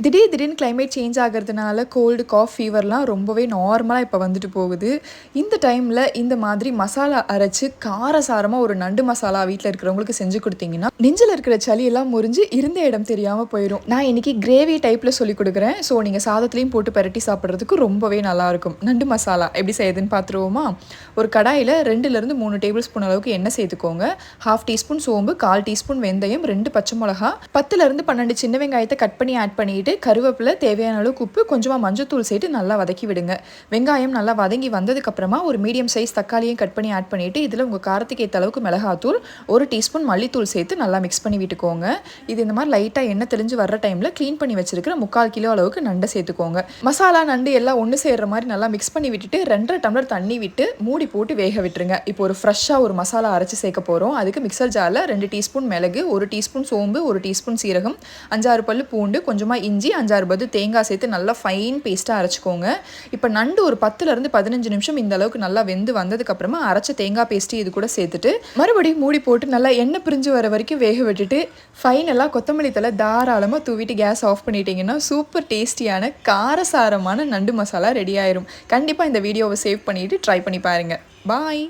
திடீர்னு climate change ஆகிறதுனால gold, cough, ஃபீவர்லாம் ரொம்பவே நார்மலா இப்ப வந்துட்டு போகுது. இந்த டைம்ல இந்த மாதிரி மசாலா அரைச்சு காரசாரமா ஒரு நண்டு மசாலா வீட்ல இருக்கிறவங்களுக்கு செஞ்சு குடுத்தீங்கன்னா, நெஞ்சில இருக்கிற சளி எல்லாம் முறிஞ்சு இருந்த இடம் தெரியாம போயிரும். நான் இன்னைக்கு கிரேவி டைப்ல சொல்லிக் குடுக்குறேன். ஸோ நீங்க சாதத்திலயும் போட்டு பெரட்டி சாப்பிடுறதுக்கு ரொம்பவே நல்லாயிருக்கும். நண்டு மசாலா எப்படி செய்யுதுன்னு பார்த்துருவோமா? ஒரு கடாயில 2லிருந்து 3 டேபிள் ஸ்பூன் அளவுக்கு எண்ணெய் சேர்த்துக்கோங்க. 1/2 டீஸ்பூன் சோம்பு, 1/4 டீஸ்பூன் வெந்தயம், 2 பச்சை மிளகா, 10லிருந்து 12 சின்ன வெங்காயத்தை கட் பண்ணி ஆட் பண்ணிட்டு கருவேப்பிலை, தேவையான அளவுக்கு உப்பு, கொஞ்சமா மஞ்சத்தூள் சேர்த்து நல்லா வதக்கி விடுங்க. வெங்காயம் நல்லா வதங்கி வந்ததுக்கு அப்புறமா ஒரு மீடியம் சைஸ் தக்காளியும் கட் பண்ணி ஆட் பண்ணிட்டு இதுல உங்க காரத்துக்கு ஏத்த அளவுக்கு மிளகாத்தூள், 1 டீஸ்பூன் மல்லித்தூள் சேர்த்து நல்லா மிக்ஸ் பண்ணி விட்டுக்கோங்க. இது இந்த மாதிரி லைட்டா எண்ணெய் தெளிஞ்சு வர்ற டைம்ல க்ளீன் பண்ணி வச்சிருக்கிற 3/4 கிலோ அளவுக்கு நண்டை சேர்த்துக்கோங்க. மசாலா, நண்டு எல்லாம் ஒன்று சேர்ற மாதிரி நல்லா மிக்ஸ் பண்ணி விட்டுட்டு 2.5 டம்ளர் தண்ணி விட்டு மூடி போட்டு வேக விட்டுருங்க. இப்போ ஒரு ஃப்ரெஷ்ஷாக ஒரு மசாலா அரைச்சி சேர்க்க போகிறோம். அதுக்கு மிக்சர் ஜாரில் 2 டீஸ்பூன் மிளகு, 1 டீஸ்பூன் சோம்பு, 1 டீஸ்பூன் சீரகம், 5-6 பல்லு பூண்டு, கொஞ்சமாக இஞ்சி, 5-6 பது தேங்காய் சேர்த்து நல்லா ஃபைன் பேஸ்ட்டாக அரைச்சிக்கோங்க. இப்போ நண்டு ஒரு 10லிருந்து 15 நிமிஷம் இந்த அளவுக்கு நல்லா வெந்து வந்ததுக்கப்புறமா அரைச்ச தேங்காய் பேஸ்ட்டு இது கூட சேர்த்துட்டு மறுபடியும் மூடி போட்டு நல்லா எண்ணெய் பிரிஞ்சு வர வரைக்கும் வேக விட்டுட்டு ஃபைனலாக கொத்தமல்லி தழை தாராளமாக தூவிட்டு கேஸ் ஆஃப் பண்ணிட்டீங்கன்னா சூப்பர் டேஸ்டியான காரசாரமான நண்டு மசாலா ரெடி ஆயிரும். கண்டிப்பாக இந்த வீடியோவை சேவ் பண்ணிட்டு ட்ரை பண்ணி பாருங்கள். பாய்.